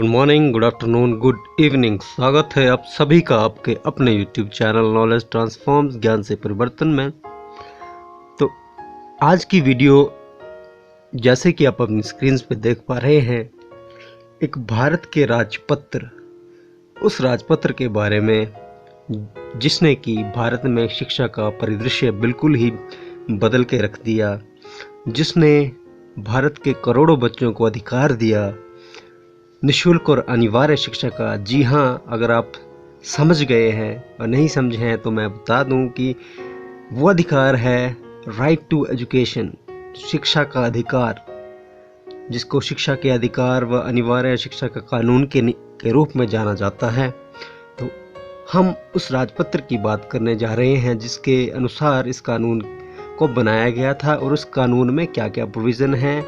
Good morning, good afternoon, good evening. स्वागत है आप सभी का आपके अपने यूट्यूब चैनल नॉलेज ट्रांसफॉर्म्स ज्ञान से परिवर्तन में। तो आज की वीडियो जैसे कि आप अपनी स्क्रीन पे देख पा रहे हैं, एक भारत के राजपत्र, उस राजपत्र के बारे में जिसने कि भारत में शिक्षा का परिदृश्य बिल्कुल ही बदल के रख दिया, जिसने भारत के करोड़ों बच्चों को अधिकार दिया निःशुल्क और अनिवार्य शिक्षा का। जी हाँ, अगर आप समझ गए हैं और नहीं समझे हैं तो मैं बता दूं कि वो अधिकार है राइट टू एजुकेशन, शिक्षा का अधिकार, जिसको शिक्षा के अधिकार व अनिवार्य शिक्षा का कानून के रूप में जाना जाता है। तो हम उस राजपत्र की बात करने जा रहे हैं जिसके अनुसार इस कानून को बनाया गया था और उस कानून में क्या क्या प्रोविज़न है,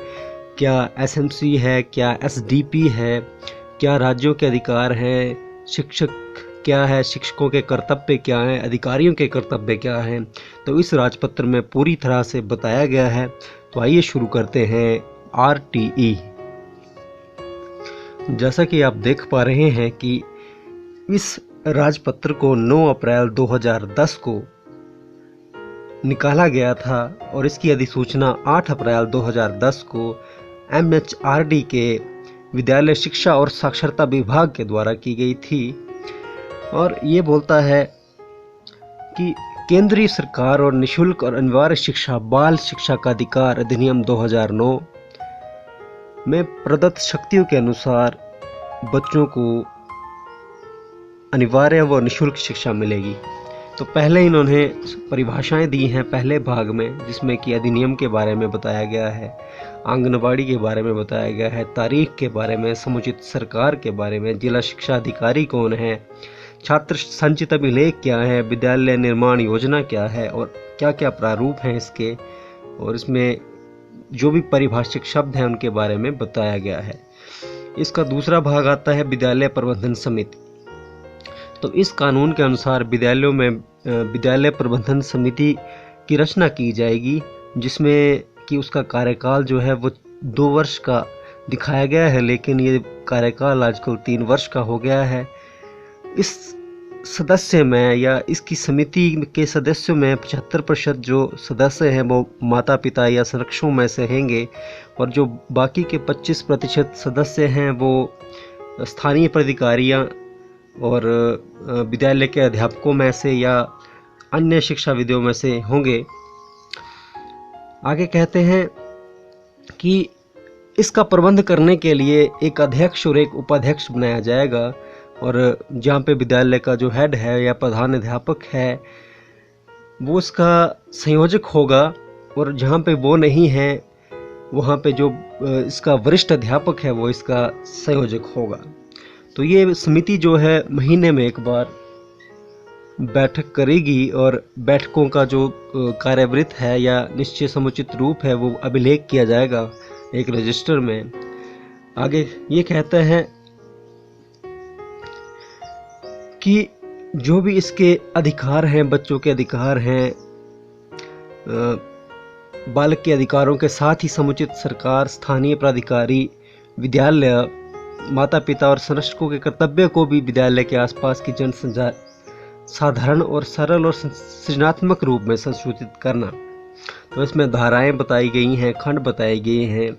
क्या एसएमसी है, क्या एसडीपी है, क्या राज्यों के अधिकार हैं, शिक्षक क्या है, शिक्षकों के कर्तव्य क्या हैं, अधिकारियों के कर्तव्य क्या हैं। तो इस राजपत्र में पूरी तरह से बताया गया है। तो आइए शुरू करते हैं आरटीई। जैसा कि आप देख पा रहे हैं कि इस राजपत्र को 9 अप्रैल 2010 को निकाला गया था और इसकी अधिसूचना 8 अप्रैल 2010 को MHRD के विद्यालय शिक्षा और साक्षरता विभाग के द्वारा की गई थी। और ये बोलता है कि केंद्रीय सरकार और निःशुल्क और अनिवार्य शिक्षा बाल शिक्षा का अधिकार अधिनियम 2009 में प्रदत्त शक्तियों के अनुसार बच्चों को अनिवार्य व निःशुल्क शिक्षा मिलेगी। तो पहले इन्होंने परिभाषाएं दी हैं पहले भाग में, जिसमें कि अधिनियम के बारे में बताया गया है, आंगनबाड़ी के बारे में बताया गया है, तारीख के बारे में, समुचित सरकार के बारे में, जिला शिक्षा अधिकारी कौन है, छात्र संचित अभिलेख क्या है, विद्यालय निर्माण योजना क्या है और क्या क्या प्रारूप हैं इसके, और इसमें जो भी परिभाषित शब्द हैं उनके बारे में बताया गया है। इसका दूसरा भाग आता है विद्यालय प्रबंधन समिति। तो इस कानून के अनुसार विद्यालयों में विद्यालय प्रबंधन समिति की रचना की जाएगी, जिसमें कि उसका कार्यकाल जो है वो 2 वर्ष का दिखाया गया है, लेकिन ये कार्यकाल आजकल 3 वर्ष का हो गया है। इस सदस्य में या इसकी समिति के सदस्यों में 75% जो सदस्य हैं वो माता पिता या संरक्षकों में से होंगे, और जो बाकी के 25% सदस्य हैं वो स्थानीय प्राधिकारियां और विद्यालय के अध्यापकों में से या अन्य शिक्षाविदों में से होंगे। आगे कहते हैं कि इसका प्रबंध करने के लिए एक अध्यक्ष और एक उपाध्यक्ष बनाया जाएगा, और जहाँ पे विद्यालय का जो हेड है या प्रधान अध्यापक है वो इसका संयोजक होगा, और जहाँ पे वो नहीं है वहाँ पे जो इसका वरिष्ठ अध्यापक है वो इसका संयोजक होगा। तो ये समिति जो है महीने में एक बार बैठक करेगी, और बैठकों का जो कार्यवृत्त है या निश्चय समुचित रूप है वो अभिलेख किया जाएगा एक रजिस्टर में। आगे ये कहते हैं कि जो भी इसके अधिकार हैं, बच्चों के अधिकार हैं, बालक के अधिकारों के साथ ही समुचित सरकार, स्थानीय प्राधिकारी, विद्यालय, माता पिता और संरक्षकों के कर्तव्य को भी विद्यालय के आसपास की जन साधारण और सरल और सृजनात्मक रूप में संशोधित करना। तो इसमें धाराएं बताई गई हैं, खंड बताए गए हैं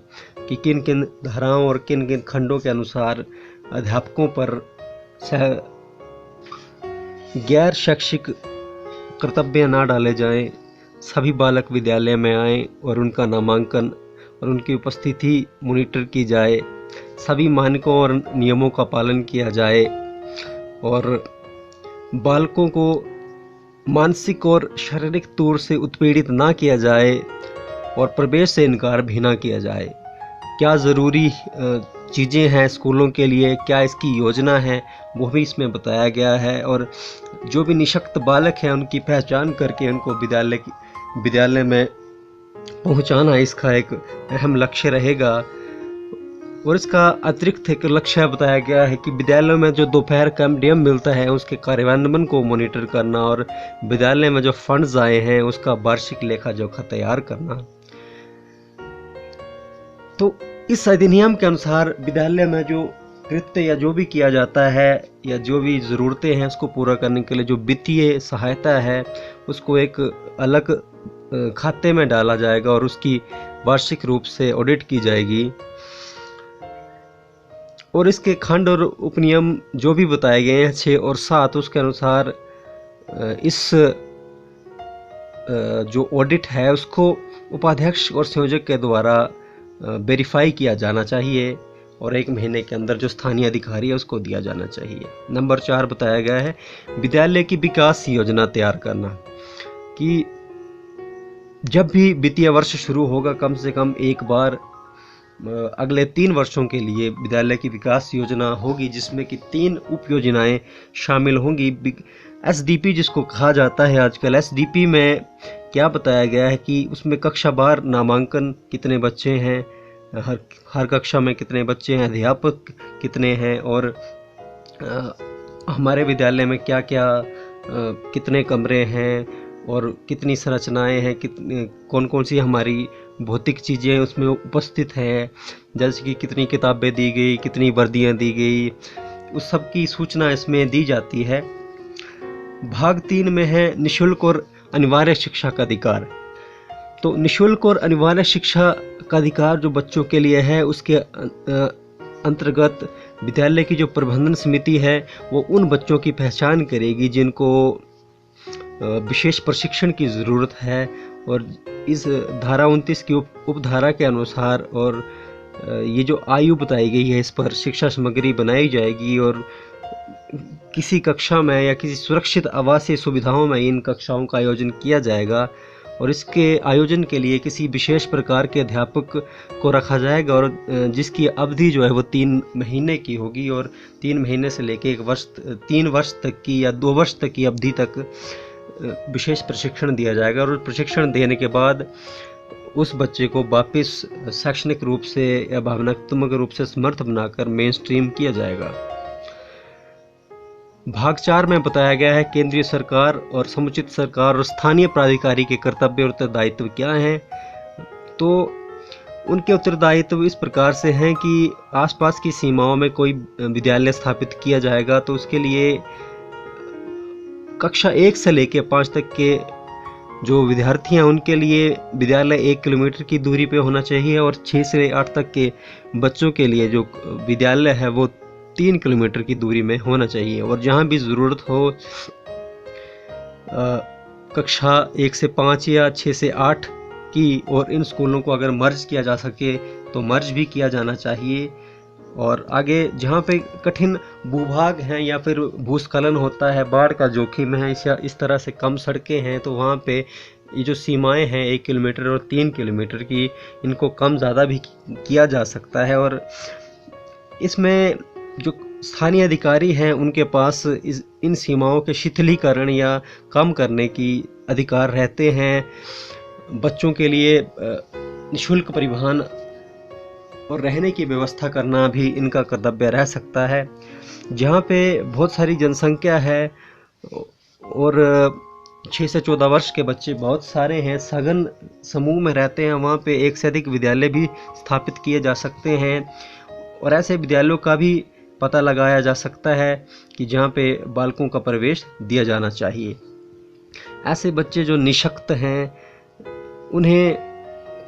कि किन किन धाराओं और किन किन खंडों के अनुसार अध्यापकों पर गैर शैक्षिक कर्तव्य ना डाले जाएं, सभी बालक विद्यालय में आएं और उनका नामांकन और उनकी उपस्थिति मॉनिटर की जाए, सभी मानकों और नियमों का पालन किया जाए, और बालकों को मानसिक और शारीरिक तौर से उत्पीड़ित ना किया जाए, और प्रवेश से इनकार भी ना किया जाए। क्या ज़रूरी चीज़ें हैं स्कूलों के लिए, क्या इसकी योजना है, वो भी इसमें बताया गया है। और जो भी निःशक्त बालक हैं उनकी पहचान करके उनको विद्यालय में पहुंचाना इसका एक अहम लक्ष्य रहेगा। और इसका अतिरिक्त एक लक्ष्य बताया गया है कि विद्यालयों में जो दोपहर का मीडियम मिलता है उसके कार्यान्वयन को मॉनिटर करना, और विद्यालय में जो फंड्स आए हैं उसका वार्षिक लेखा जोखा तैयार करना। तो इस अधिनियम के अनुसार विद्यालय में जो कृत्य या जो भी किया जाता है या जो भी ज़रूरतें हैं उसको पूरा करने के लिए जो वित्तीय सहायता है उसको एक अलग खाते में डाला जाएगा और उसकी वार्षिक रूप से ऑडिट की जाएगी। और इसके खंड और उपनियम जो भी बताए गए हैं 6 और 7 उसके अनुसार इस जो ऑडिट है उसको उपाध्यक्ष और संयोजक के द्वारा वेरीफाई किया जाना चाहिए और 1 महीने के अंदर जो स्थानीय अधिकारी है उसको दिया जाना चाहिए। नंबर 4 बताया गया है विद्यालय की विकास योजना तैयार करना, कि जब भी वित्तीय वर्ष शुरू होगा कम से कम एक बार अगले 3 वर्षों के लिए विद्यालय की विकास योजना होगी, जिसमें कि 3 उप योजनाएं शामिल होंगी। एसडीपी जिसको कहा जाता है आजकल, एसडीपी में क्या बताया गया है कि उसमें कक्षावार नामांकन कितने बच्चे हैं, हर कक्षा में कितने बच्चे हैं, अध्यापक कितने हैं और हमारे विद्यालय में क्या क्या कितने कमरे हैं और कितनी संरचनाएं हैं, कितनी कौन कौन सी हमारी भौतिक चीज़ें उसमें उपस्थित हैं, जैसे कि कितनी किताबें दी गई, कितनी वर्दियां दी गई, उस सब की सूचना इसमें दी जाती है। भाग 3 में है निःशुल्क और अनिवार्य शिक्षा का अधिकार। तो निःशुल्क और अनिवार्य शिक्षा का अधिकार जो बच्चों के लिए है उसके अंतर्गत विद्यालय की जो प्रबंधन समिति है वो उन बच्चों की पहचान करेगी जिनको विशेष प्रशिक्षण की ज़रूरत है, और इस धारा 29 की उपधारा के अनुसार और ये जो आयु बताई गई है इस पर शिक्षा सामग्री बनाई जाएगी और किसी कक्षा में या किसी सुरक्षित आवासीय सुविधाओं में इन कक्षाओं का आयोजन किया जाएगा और इसके आयोजन के लिए किसी विशेष प्रकार के अध्यापक को रखा जाएगा और जिसकी अवधि जो है वो 3 महीने की होगी और 3 महीने से लेकर 3 वर्ष तक की या 2 वर्ष तक की अवधि तक विशेष प्रशिक्षण दिया जाएगा और प्रशिक्षण देने के बाद उस बच्चे को वापस शैक्षणिक रूप से या भावनात्मक रूप से समर्थ बनाकर मेन स्ट्रीम किया जाएगा। भाग 4 में बताया गया है केंद्रीय सरकार और समुचित सरकार और स्थानीय प्राधिकारी के कर्तव्य और उत्तरदायित्व क्या हैं। तो उनके उत्तरदायित्व इस प्रकार से हैं कि आसपास की सीमाओं में कोई विद्यालय स्थापित किया जाएगा तो उसके लिए कक्षा 1 से लेकर 5 तक के जो विद्यार्थी हैं उनके लिए विद्यालय 1 किलोमीटर की दूरी पे होना चाहिए और 6 से 8 तक के बच्चों के लिए जो विद्यालय है वो 3 किलोमीटर की दूरी में होना चाहिए। और जहाँ भी ज़रूरत हो कक्षा 1 से 5 या 6 से 8 की, और इन स्कूलों को अगर मर्ज किया जा सके तो मर्ज भी किया जाना चाहिए। और आगे जहाँ पे कठिन भूभाग हैं या फिर भूस्खलन होता है, बाढ़ का जोखिम है, इस तरह से कम सड़कें हैं तो वहाँ पे ये जो सीमाएं हैं 1 किलोमीटर और 3 किलोमीटर की, इनको कम ज़्यादा भी किया जा सकता है। और इसमें जो स्थानीय अधिकारी हैं उनके पास इन सीमाओं के शिथिलीकरण या कम करने की अधिकार रहते हैं। बच्चों के लिए निःशुल्क परिवहन और रहने की व्यवस्था करना भी इनका कर्तव्य रह सकता है। जहाँ पे बहुत सारी जनसंख्या है और 6 से 14 वर्ष के बच्चे बहुत सारे हैं, सघन समूह में रहते हैं, वहाँ पे 1 से अधिक विद्यालय भी स्थापित किए जा सकते हैं और ऐसे विद्यालयों का भी पता लगाया जा सकता है कि जहाँ पे बालकों का प्रवेश दिया जाना चाहिए। ऐसे बच्चे जो निःशक्त हैं उन्हें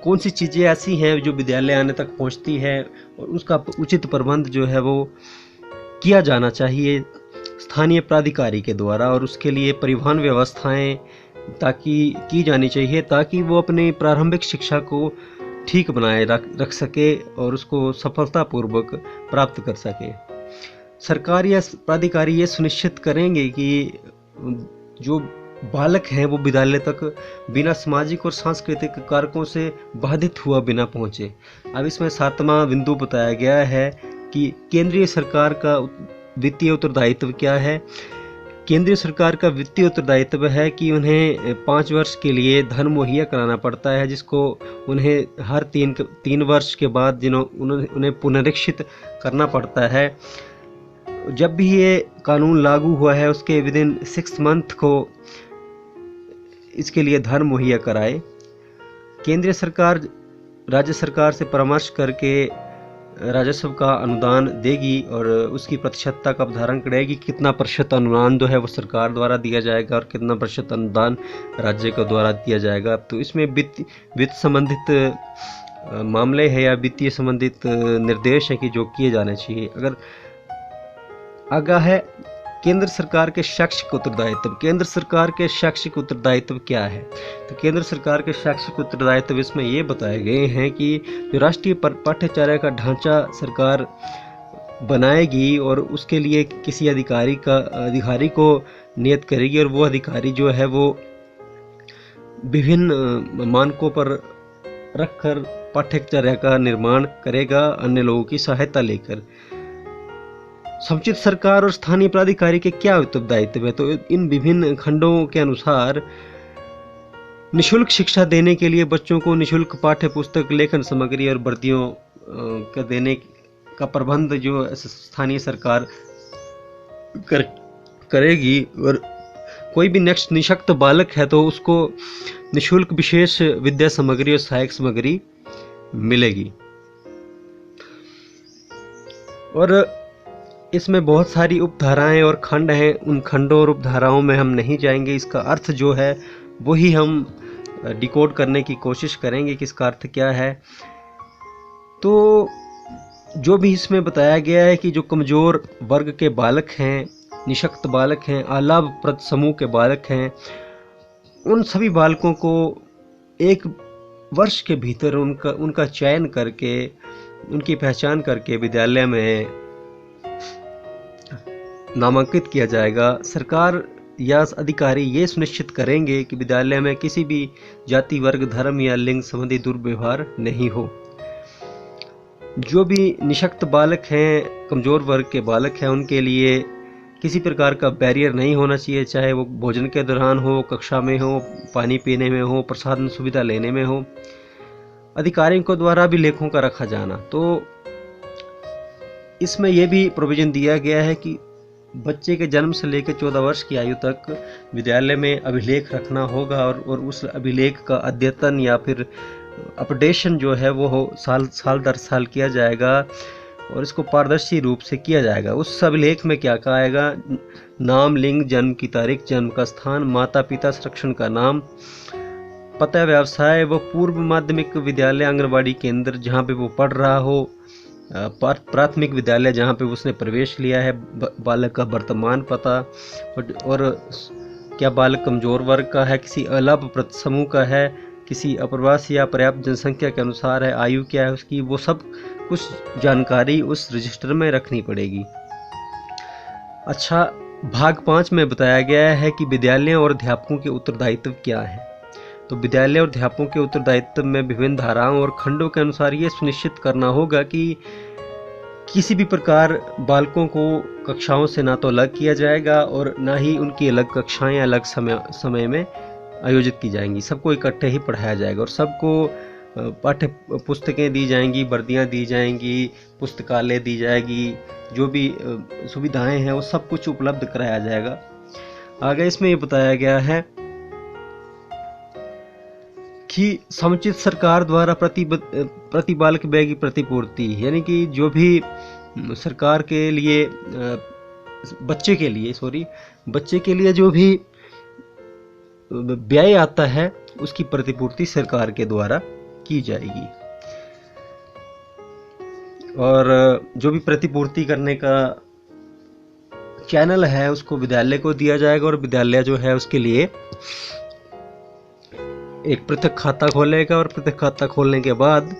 कौन सी चीज़ें ऐसी हैं जो विद्यालय आने तक पहुँचती है और उसका उचित प्रबंध जो है वो किया जाना चाहिए स्थानीय प्राधिकारी के द्वारा, और उसके लिए परिवहन व्यवस्थाएं ताकि की जानी चाहिए ताकि वो अपनी प्रारंभिक शिक्षा को ठीक बनाए रख सके और उसको सफलतापूर्वक प्राप्त कर सके। सरकार या प्राधिकारी ये सुनिश्चित करेंगे कि जो बालक हैं वो विद्यालय तक बिना सामाजिक और सांस्कृतिक कारकों से बाधित हुआ बिना पहुँचे। अब इसमें 7वां बिंदु बताया गया है कि केंद्रीय सरकार का वित्तीय उत्तरदायित्व क्या है। केंद्रीय सरकार का वित्तीय उत्तरदायित्व है कि उन्हें 5 वर्ष के लिए धन मुहैया कराना पड़ता है, जिसको उन्हें हर 3 वर्ष के बाद उन्हें पुनरीक्षित करना पड़ता है। जब भी ये कानून लागू हुआ है उसके विदिन 6 मंथ को इसके लिए धन मुहैया कराए। केंद्रीय सरकार राज्य सरकार से परामर्श करके राजस्व का अनुदान देगी और उसकी प्रतिशतता का अवधारण करेगी, कितना प्रतिशत अनुदान जो है वो सरकार द्वारा दिया जाएगा और कितना प्रतिशत अनुदान राज्य के द्वारा दिया जाएगा। तो इसमें वित्त संबंधित मामले हैं या वित्तीय संबंधित निर्देश हैं कि जो किए जाने चाहिए। अगर आगा है केंद्र सरकार के शैक्षिक उत्तरदायित्व। केंद्र सरकार के शैक्षिक उत्तरदायित्व क्या है? तो केंद्र सरकार के शैक्षिक उत्तरदायित्व इसमें ये बताए गए हैं कि जो राष्ट्रीय पाठ्यचर्या का ढांचा सरकार बनाएगी और उसके लिए किसी अधिकारी को नियत करेगी और वो अधिकारी जो है वो विभिन्न मानकों पर रखकर पाठ्यचर्या का निर्माण करेगा अन्य लोगों की सहायता लेकर। समुचित सरकार और स्थानीय प्राधिकारी के क्या उत्तरदायित्व है? तो इन विभिन्न खंडों के अनुसार निशुल्क शिक्षा देने के लिए बच्चों को निशुल्क पाठ्य पुस्तक, लेखन सामग्री और वर्दियों का देने का प्रबंध जो स्थानीय सरकार करेगी। और कोई भी निशक्त बालक है तो उसको निशुल्क विशेष विद्या सामग्री और सहायक सामग्री मिलेगी। और इसमें बहुत सारी उपधाराएं और खंड हैं, उन खंडों और उपधाराओं में हम नहीं जाएंगे। इसका अर्थ जो है वही हम डिकोड करने की कोशिश करेंगे कि इसका अर्थ क्या है। तो जो भी इसमें बताया गया है कि जो कमज़ोर वर्ग के बालक हैं, निशक्त बालक हैं, अलाभप्रद समूह के बालक हैं, उन सभी बालकों को एक वर्ष के भीतर उनका चयन करके, उनकी पहचान करके विद्यालय में नामांकित किया जाएगा। सरकार या अधिकारी ये सुनिश्चित करेंगे कि विद्यालय में किसी भी जाति, वर्ग, धर्म या लिंग संबंधी दुर्व्यवहार नहीं हो। जो भी निशक्त बालक हैं, कमज़ोर वर्ग के बालक हैं, उनके लिए किसी प्रकार का बैरियर नहीं होना चाहिए, चाहे वो भोजन के दौरान हो, कक्षा में हो, पानी पीने में हो, प्रसाधन सुविधा लेने में हो। अधिकारियों को द्वारा भी लेखों का रखा जाना। तो इसमें यह भी प्रोविजन दिया गया है कि बच्चे के जन्म से लेकर 14 वर्ष की आयु तक विद्यालय में अभिलेख रखना होगा और उस अभिलेख का अद्यतन या फिर अपडेशन जो है वो साल दर साल किया जाएगा और इसको पारदर्शी रूप से किया जाएगा। उस अभिलेख में क्या क्या आएगा? नाम, लिंग, जन्म की तारीख, जन्म का स्थान, माता पिता, संरक्षण का नाम, पता, व्यवसाय व पूर्व माध्यमिक विद्यालय, आंगनबाड़ी केंद्र जहाँ पे वो पढ़ रहा हो, प्राथमिक विद्यालय जहाँ पे उसने प्रवेश लिया है, बालक का वर्तमान पता, और क्या बालक कमजोर वर्ग का है, किसी अलाभप्रद समूह का है, किसी अप्रवासी या पर्याप्त जनसंख्या के अनुसार है, आयु क्या है उसकी, वो सब कुछ जानकारी उस रजिस्टर में रखनी पड़ेगी। अच्छा, भाग 5 में बताया गया है कि विद्यालयों और अध्यापकों के उत्तरदायित्व क्या है। तो विद्यालय और अध्यापकों के उत्तरदायित्व में विभिन्न धाराओं और खंडों के अनुसार ये सुनिश्चित करना होगा कि किसी भी प्रकार बालकों को कक्षाओं से ना तो अलग किया जाएगा और ना ही उनकी अलग कक्षाएं अलग समय में आयोजित की जाएंगी। सबको इकट्ठे ही पढ़ाया जाएगा और सबको पाठ्य पुस्तकें दी जाएंगी, वर्दियां दी जाएंगी, पुस्तकालय दी जाएगी, जो भी सुविधाएं हैं वो सब कुछ उपलब्ध कराया जाएगा। आगे इसमें ये बताया गया है कि समुचित सरकार द्वारा प्रति बालक व्यय की प्रतिपूर्ति, यानी कि जो भी सरकार के लिए बच्चे के लिए जो भी व्यय आता है उसकी प्रतिपूर्ति सरकार के द्वारा की जाएगी। और जो भी प्रतिपूर्ति करने का चैनल है उसको विद्यालय को दिया जाएगा और विद्यालय जो है उसके लिए एक पृथक खाता खोलेगा और पृथक खाता खोलने के बाद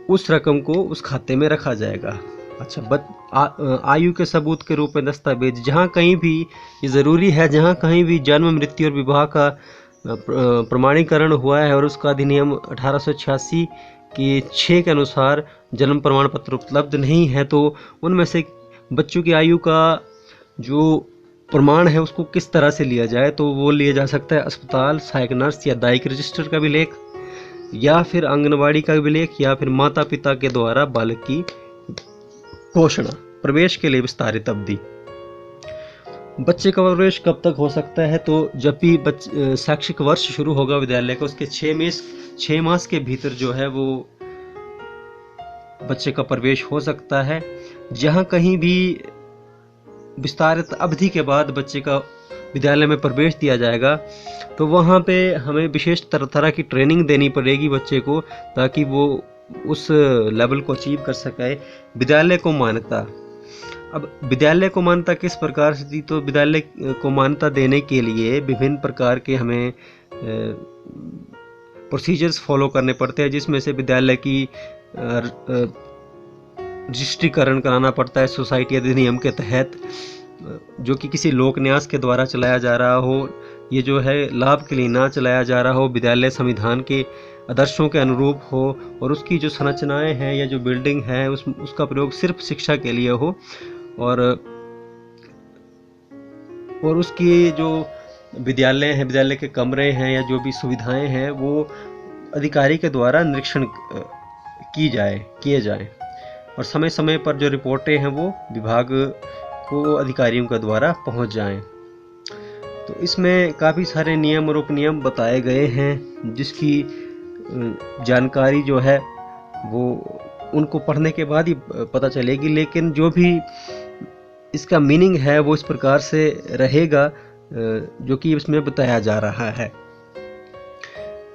उस रकम को उस खाते में रखा जाएगा। अच्छा, आयु के सबूत के रूप में दस्तावेज, जहाँ कहीं भी ये ज़रूरी है, जहाँ कहीं भी जन्म, मृत्यु और विवाह का प्रमाणीकरण हुआ है और उसका अधिनियम 1886 की 6 के अनुसार जन्म प्रमाण पत्र उपलब्ध नहीं है, तो उनमें से बच्चों की आयु का जो प्रमाण है उसको किस तरह से लिया जाए, तो वो लिया जा सकता है अस्पताल, सहायक नर्स या दायिक रजिस्टर का अभिलेख, या फिर आंगनबाड़ी का अभिलेख, या फिर माता पिता के द्वारा बालक की घोषणा। प्रवेश के लिए विस्तारित अवधि, बच्चे का प्रवेश कब तक हो सकता है, तो जब भी शैक्षिक वर्ष शुरू होगा विद्यालय का उसके 6 मास के भीतर जो है वो बच्चे का प्रवेश हो सकता है। जहाँ कहीं भी विस्तारित अवधि के बाद बच्चे का विद्यालय में प्रवेश दिया जाएगा तो वहाँ पे हमें विशेष तरह की ट्रेनिंग देनी पड़ेगी बच्चे को, ताकि वो उस लेवल को अचीव कर सके। विद्यालय को मान्यता, अब विद्यालय को मान्यता किस प्रकार से दी, तो विद्यालय को मान्यता देने के लिए विभिन्न प्रकार के हमें प्रोसीजर्स फॉलो करने पड़ते हैं, जिसमें से विद्यालय की रजिस्ट्रीकरण कराना पड़ता है सोसाइटी अधिनियम के तहत, जो कि किसी लोक न्यास के द्वारा चलाया जा रहा हो, ये जो है लाभ के लिए ना चलाया जा रहा हो, विद्यालय संविधान के आदर्शों के अनुरूप हो और उसकी जो संरचनाएं हैं या जो बिल्डिंग है उसका प्रयोग सिर्फ शिक्षा के लिए हो, और उसकी जो विद्यालय है, विद्यालय के कमरे हैं या जो भी सुविधाएं हैं वो अधिकारी के द्वारा निरीक्षण किए जाए और समय समय पर जो रिपोर्टें हैं वो विभाग को अधिकारियों के द्वारा पहुंच जाएं। तो इसमें काफ़ी सारे नियम और उपनियम बताए गए हैं, जिसकी जानकारी जो है वो उनको पढ़ने के बाद ही पता चलेगी, लेकिन जो भी इसका मीनिंग है वो इस प्रकार से रहेगा जो कि इसमें बताया जा रहा है।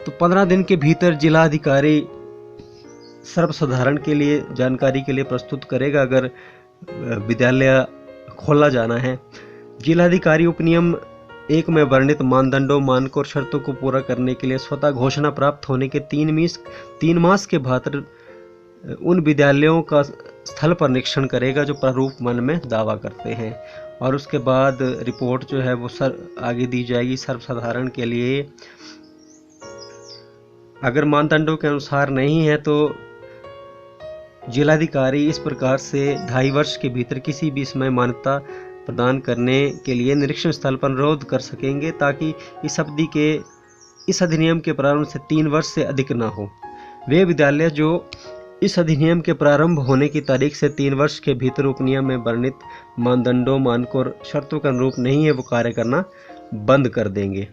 तो 15 दिन के भीतर जिला अधिकारी सर्वसाधारण के लिए जानकारी के लिए प्रस्तुत करेगा अगर विद्यालय खोला जाना है। जिलाधिकारी उपनियम 1 में वर्णित मानदंडों, मानकों और शर्तों को पूरा करने के लिए स्वतः घोषणा प्राप्त होने के 3 मास के भीतर उन विद्यालयों का स्थल पर निरीक्षण करेगा जो प्रारूप मन में दावा करते हैं, और उसके बाद रिपोर्ट जो है वो आगे दी जाएगी सर्वसाधारण के लिए। अगर मानदंडों के अनुसार नहीं है तो जिलाधिकारी इस प्रकार से 2.5 वर्ष के भीतर किसी भी समय मान्यता प्रदान करने के लिए निरीक्षण स्थल पर अनुरोध कर सकेंगे, ताकि इस अवधि के इस अधिनियम के प्रारंभ से 3 वर्ष से अधिक न हो। वे विद्यालय जो इस अधिनियम के प्रारंभ होने की तारीख से 3 वर्ष के भीतर उपनियम में वर्णित मानदंडों, मानकों और शर्तों के अनुरूप नहीं है वो कार्य करना बंद कर देंगे।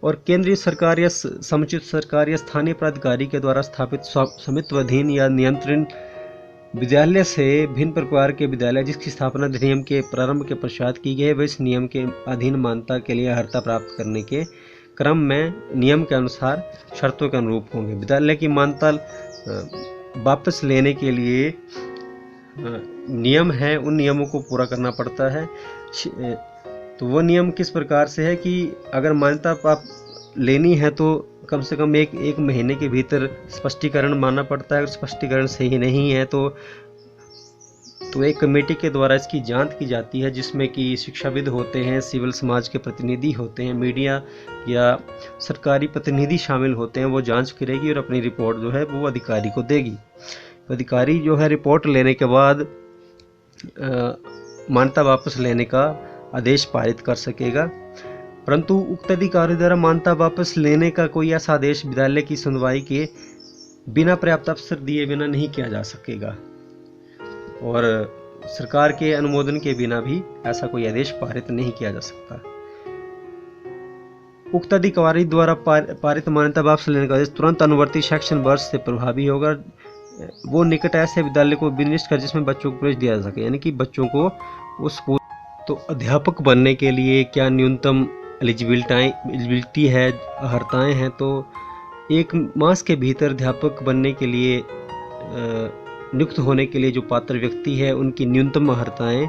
और केंद्रीय सरकार या समुचित सरकार या स्थानीय प्राधिकारी के द्वारा स्थापित स्वामित्वाधीन या नियंत्रण विद्यालय से भिन्न प्रकार के विद्यालय जिसकी स्थापना अधिनियम के प्रारंभ के पश्चात की गई है, वे इस नियम के अधीन मान्यता के लिए अर्हता प्राप्त करने के क्रम में नियम के अनुसार शर्तों के अनुरूप होंगे। विद्यालय की मान्यता वापस लेने के लिए नियम है, उन नियमों को पूरा करना पड़ता है। तो वो नियम किस प्रकार से है कि अगर मान्यता आप लेनी है तो कम से कम एक महीने के भीतर स्पष्टीकरण मानना पड़ता है। अगर स्पष्टीकरण सही नहीं है तो एक कमेटी के द्वारा इसकी जांच की जाती है, जिसमें कि शिक्षाविद होते हैं, सिविल समाज के प्रतिनिधि होते हैं, मीडिया या सरकारी प्रतिनिधि शामिल होते हैं। वो जांच करेगी और अपनी रिपोर्ट जो है वो अधिकारी को देगी। अधिकारी जो है रिपोर्ट लेने के बाद मान्यता वापस लेने का आदेश पारित कर सकेगा, परंतु उक्त अधिकारी द्वारा मान्यता वापस लेने का कोई ऐसा आदेश विद्यालय की सुनवाई के बिना पर्याप्त अवसर दिए बिना नहीं किया जा सकेगा, और सरकार के अनुमोदन के बिना भी ऐसा कोई आदेश पारित नहीं किया जा सकता। उक्त अधिकारी द्वारा पारित मान्यता वापस लेने का आदेश तुरंत अनुवर्ती शैक्षण वर्ष से प्रभावी होगा। वो निकट ऐसे विद्यालय को विनिश्चित कर जिसमें बच्चों को प्रवेश दिया जा सके, यानी कि बच्चों को उस स्कूल। तो अध्यापक बनने के लिए क्या न्यूनतम एलिजिबिलिटी है, अर्हताएं हैं? तो 1 मास के भीतर अध्यापक बनने के लिए नियुक्त होने के लिए जो पात्र व्यक्ति है उनकी न्यूनतम अर्हताएं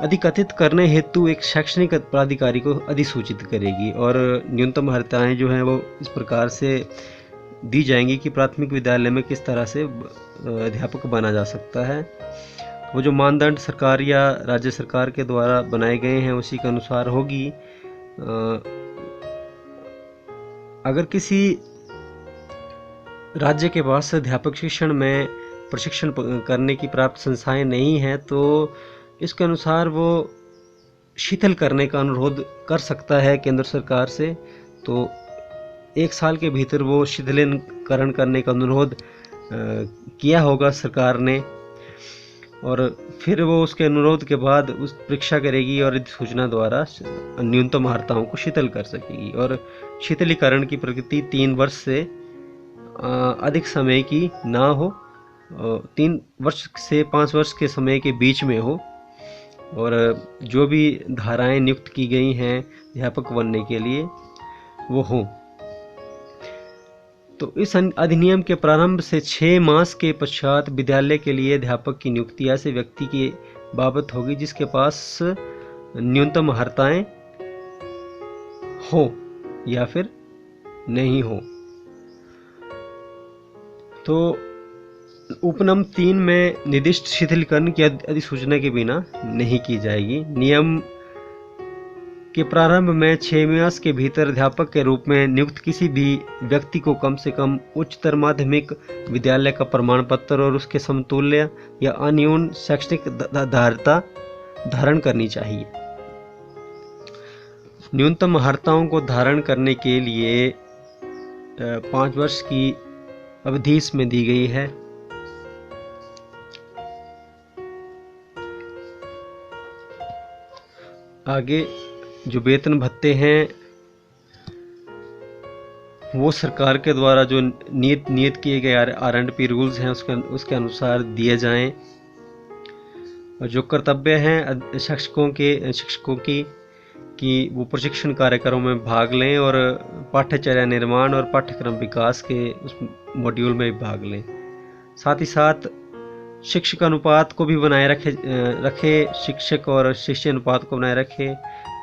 अधिकथित करने हेतु एक शैक्षणिक प्राधिकारी को अधिसूचित करेगी, और न्यूनतम अर्हताएं जो हैं वो इस प्रकार से दी जाएंगी कि प्राथमिक विद्यालय में किस तरह से अध्यापक बना जा सकता है। वो जो मानदंड सरकार या राज्य सरकार के द्वारा बनाए गए हैं उसी के अनुसार होगी। अगर किसी राज्य के पास अध्यापक शिक्षण में प्रशिक्षण करने की प्राप्त संस्थाएं नहीं हैं तो इसके अनुसार वो शिथिल करने का अनुरोध कर सकता है केंद्र सरकार से। तो 1 साल के भीतर वो शिथिलीकरण करने का अनुरोध किया होगा सरकार ने, और फिर वो उसके अनुरोध के बाद उस परीक्षा करेगी और अधिसूचना द्वारा न्यूनतम अर्हताओं को शिथिल कर सकेगी। और शिथिलीकरण की प्रकृति 3 वर्ष से अधिक समय की ना हो, 3 वर्ष से 5 वर्ष के समय के बीच में हो, और जो भी धाराएं नियुक्त की गई हैं अध्यापक बनने के लिए वो हों। तो इस अधिनियम के प्रारंभ से 6 मास के पश्चात विद्यालय के लिए अध्यापक की नियुक्ति ऐसे व्यक्ति के बाबत होगी जिसके पास न्यूनतम अर्हताएं हो या फिर नहीं हो। तो उपनियम 3 में निर्दिष्ट शिथिलीकरण की अधिसूचना के बिना नहीं की जाएगी। नियम के प्रारंभ में 6 मास के भीतर अध्यापक के रूप में नियुक्त किसी भी व्यक्ति को कम से कम उच्चतर माध्यमिक विद्यालय का प्रमाण पत्र और उसके समतुल्य या अन्यून शैक्षणिक अर्हता धारण करनी चाहिए। न्यूनतम अर्हताओं को धारण करने के लिए 5 वर्ष की अवधि इसमें दी गई है। आगे जो वेतन भत्ते हैं वो सरकार के द्वारा जो नियत किए गए R&P रूल्स हैं उसके अनुसार दिए जाएं। और जो कर्तव्य हैं शिक्षकों की कि वो प्रशिक्षण कार्यक्रमों में भाग लें और पाठ्यचर्या निर्माण और पाठ्यक्रम विकास के उस मॉड्यूल में भाग लें। साथ ही साथ शिक्षक अनुपात को भी बनाए रखे शिक्षक और शिष्य अनुपात को बनाए रखे।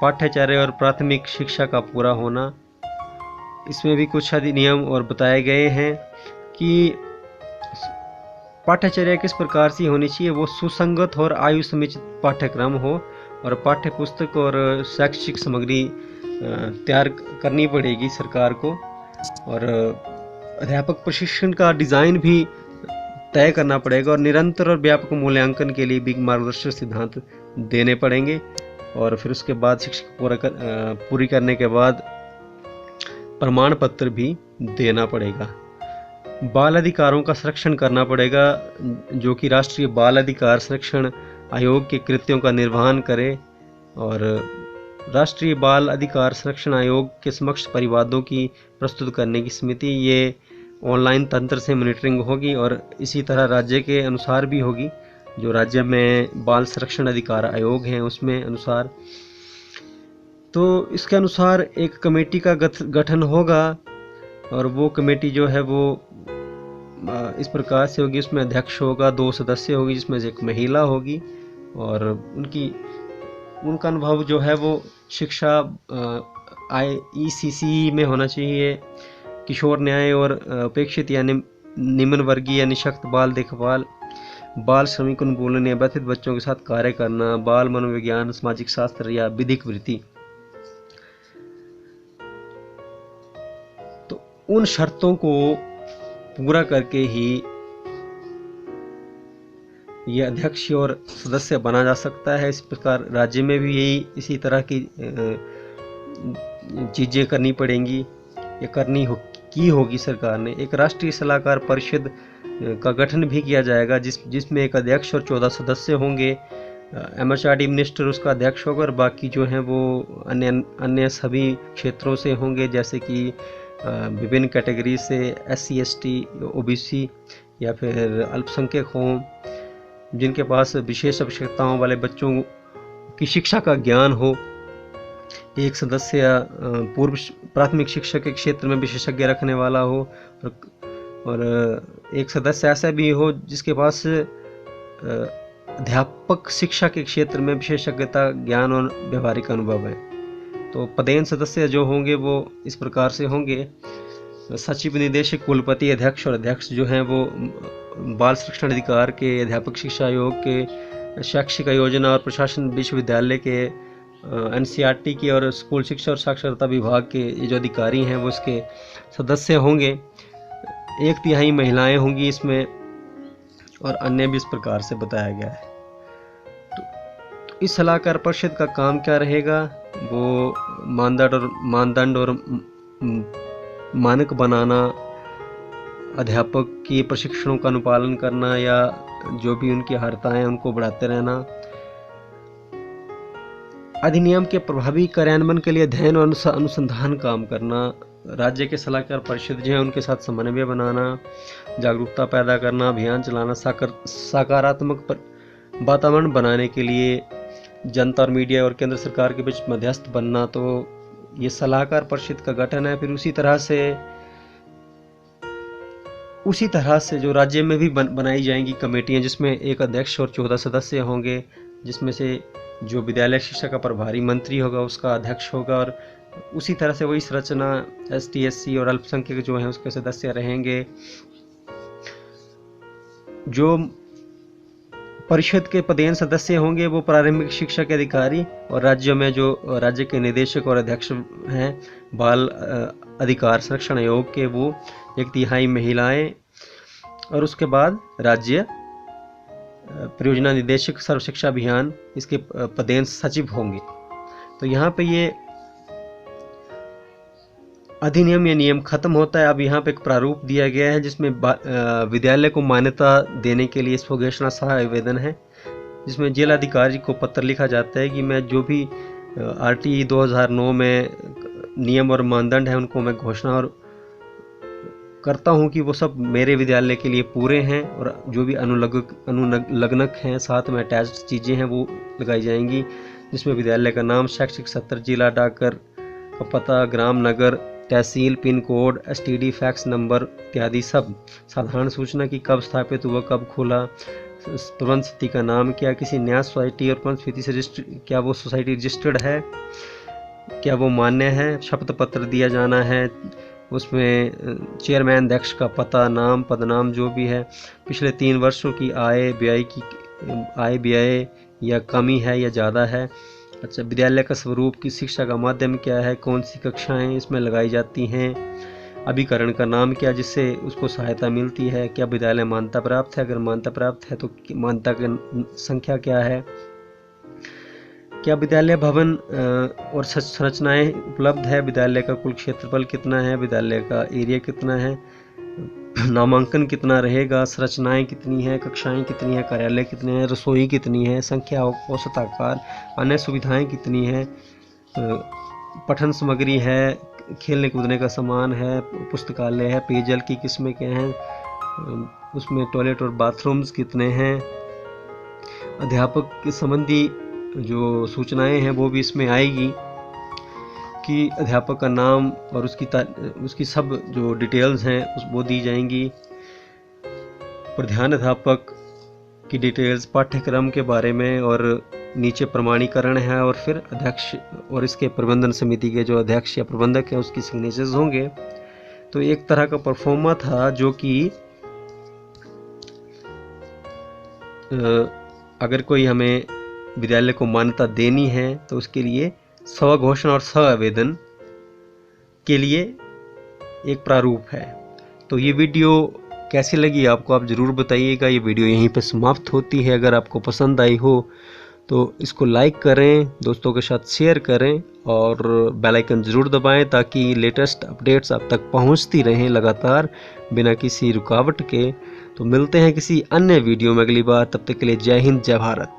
पाठ्यचर्या और प्राथमिक शिक्षा का पूरा होना, इसमें भी कुछ अधिनियम और बताए गए हैं कि पाठ्यचर्या किस प्रकार से होनी चाहिए। वो सुसंगत और आयु समुचित पाठ्यक्रम हो और पाठ्य पुस्तक और शैक्षिक सामग्री तैयार करनी पड़ेगी सरकार को। और अध्यापक प्रशिक्षण का डिज़ाइन भी तय करना पड़ेगा और निरंतर और व्यापक मूल्यांकन के लिए भी मार्गदर्शक सिद्धांत देने पड़ेंगे। और फिर उसके बाद शिक्षा पूरी करने के बाद प्रमाण पत्र भी देना पड़ेगा। बाल अधिकारों का संरक्षण करना पड़ेगा, जो कि राष्ट्रीय बाल अधिकार संरक्षण आयोग के कृत्यों का निर्वहन करे। और राष्ट्रीय बाल अधिकार संरक्षण आयोग के समक्ष परिवादों की प्रस्तुत करने की समिति ये ऑनलाइन तंत्र से मॉनिटरिंग होगी और इसी तरह राज्य के अनुसार भी होगी। जो राज्य में बाल संरक्षण अधिकार आयोग हैं उसमें अनुसार, तो इसके अनुसार एक कमेटी का गठन होगा। और वो कमेटी जो है वो इस प्रकार से होगी, उसमें अध्यक्ष होगा, 2 सदस्य होगी जिसमें से एक महिला होगी। और उनका अनुभव जो है वो शिक्षा IECC में होना चाहिए। किशोर न्याय और उपेक्षित या निम्न वर्गीय या निःशक्त बाल देखभाल, बाल श्रमिक उन्मूलन या व्यथित बच्चों के साथ कार्य करना, बाल मनोविज्ञान, सामाजिक शास्त्र या विधिक वृत्ति। तो उन शर्तों को पूरा करके ही ये अध्यक्ष और सदस्य बना जा सकता है। इस प्रकार राज्य में भी इसी तरह की चीजें करनी पड़ेंगी या की होगी सरकार ने। एक राष्ट्रीय सलाहकार परिषद का गठन भी किया जाएगा जिसमें एक अध्यक्ष और 14 सदस्य होंगे। MHRD मिनिस्टर उसका अध्यक्ष होगा और बाकी जो हैं वो अन्य सभी क्षेत्रों से होंगे, जैसे कि विभिन्न कैटेगरी से SC ST OBC या फिर अल्पसंख्यक हों, जिनके पास विशेष आवश्यकताओं वाले बच्चों की शिक्षा का ज्ञान हो। एक सदस्य पूर्व प्राथमिक शिक्षा के क्षेत्र में विशेषज्ञ रखने वाला हो और एक सदस्य ऐसा भी हो जिसके पास अध्यापक शिक्षा के क्षेत्र में विशेषज्ञता, ज्ञान और व्यवहारिक अनुभव है। तो पदेन सदस्य जो होंगे वो इस प्रकार से होंगे: सचिव, निदेशक, कुलपति, अध्यक्ष और अध्यक्ष जो हैं वो बाल संरक्षण अधिकार के, अध्यापक शिक्षा आयोग के, शैक्षिक योजना और प्रशासन विश्वविद्यालय के, NCERT की और स्कूल शिक्षा और साक्षरता विभाग के ये जो अधिकारी हैं वो इसके सदस्य होंगे। 1/3 महिलाएं होंगी इसमें और अन्य भी इस प्रकार से बताया गया है। तो इस सलाहकार परिषद का काम क्या रहेगा? वो मानदंड और मानक बनाना, अध्यापक की प्रशिक्षणों का अनुपालन करना या जो भी उनकी अर्हताएं उनको बढ़ाते रहना, अधिनियम के प्रभावी कार्यान्वयन के लिए अध्ययन और अनुसंधान काम करना, राज्य के सलाहकार परिषद जो है उनके साथ समन्वय बनाना, जागरूकता पैदा करना, अभियान चलाना, सकारात्मक वातावरण बनाने के लिए जनता और मीडिया और केंद्र सरकार के बीच मध्यस्थ बनना। तो ये सलाहकार परिषद का गठन है। फिर उसी तरह से जो राज्य में भी बनाई जाएंगी कमेटियां, जिसमें एक अध्यक्ष और 14 सदस्य होंगे, जिसमें से जो विद्यालय शिक्षा का प्रभारी मंत्री होगा उसका अध्यक्ष होगा, और उसी तरह से वही संरचना ST SC और अल्पसंख्यक जो हैं उसके सदस्य रहेंगे। जो परिषद के पदेन सदस्य होंगे वो प्रारंभिक शिक्षा के अधिकारी, और राज्य में जो राज्य के निदेशक और अध्यक्ष हैं बाल अधिकार संरक्षण आयोग के, वो 1/3 महिलाएं, और उसके बाद राज्य परियोजना निदेशक सर्व शिक्षा अभियान इसके पदेन सचिव होंगे। तो यहाँ पे ये अधिनियम या नियम खत्म होता है। अब यहाँ पे एक प्रारूप दिया गया है जिसमें विद्यालय को मान्यता देने के लिए स्वघोषणा सह आवेदन है, जिसमें जिलाधिकारी को पत्र लिखा जाता है कि मैं जो भी RTE 2009 में नियम और मानदंड है उनको मैं घोषणा और करता हूँ कि वो सब मेरे विद्यालय के लिए पूरे हैं, और जो भी अनुलग्नक हैं साथ में अटैच्ड चीज़ें हैं वो लगाई जाएंगी, जिसमें विद्यालय का नाम, शैक्षिक सत्र, जिला, डाकघर का पता, ग्राम, नगर, तहसील, pin code, STD, fax number इत्यादि सब, साधारण सूचना की कब स्थापित हुआ, कब खुला, प्रबंध समिति का नाम क्या, किसी न्यास सोसाइटी और प्रबंध समिति से रजिस्टर, क्या वो सोसाइटी रजिस्टर्ड है, क्या वो मान्य है, शपथ पत्र दिया जाना है, उसमें चेयरमैन अध्यक्ष का पता, नाम, पदनाम जो भी है, पिछले 3 वर्षों की आय व्यय या कमी है या ज़्यादा है। अच्छा, विद्यालय का स्वरूप, की शिक्षा का माध्यम क्या है, कौन सी कक्षाएं इसमें लगाई जाती हैं, अभिकरण का नाम क्या जिससे उसको सहायता मिलती है, क्या विद्यालय मान्यता प्राप्त है, अगर मान्यता प्राप्त है तो मान्यता की संख्या क्या है, क्या विद्यालय भवन और संरचनाएं उपलब्ध है, विद्यालय का कुल क्षेत्रफल कितना है, विद्यालय का एरिया कितना है, नामांकन कितना रहेगा, संरचनाएं कितनी है, कक्षाएं कितनी है, कार्यालय कितने हैं, रसोई कितनी है, संख्या, औसत आकार, अन्य सुविधाएं कितनी है, पठन सामग्री है, खेलने कूदने का सामान है, पुस्तकालय है, पेयजल की किस्में क्या हैं, उसमें टॉयलेट और बाथरूम्स कितने हैं, अध्यापक के संबंधी जो सूचनाएं हैं वो भी इसमें आएगी कि अध्यापक का नाम और उसकी सब जो डिटेल्स हैं वो दी जाएंगी, प्रधान अध्यापक की डिटेल्स, पाठ्यक्रम के बारे में, और नीचे प्रमाणीकरण है, और फिर अध्यक्ष और इसके प्रबंधन समिति के जो अध्यक्ष या प्रबंधक है उसकी सिग्नेचर्स होंगे। तो एक तरह का परफॉर्मा था जो कि अगर कोई हमें विद्यालय को मान्यता देनी है तो उसके लिए स्वघोषणा और सह आवेदन के लिए एक प्रारूप है। तो ये वीडियो कैसी लगी आपको, आप ज़रूर बताइएगा। ये वीडियो यहीं पे समाप्त होती है। अगर आपको पसंद आई हो तो इसको लाइक करें, दोस्तों के साथ शेयर करें, और बेल आइकन ज़रूर दबाएं ताकि लेटेस्ट अपडेट्स आप तक पहुंचती रहें लगातार बिना किसी रुकावट के। तो मिलते हैं किसी अन्य वीडियो में अगली बार, तब तक के लिए जय हिंद, जय भारत।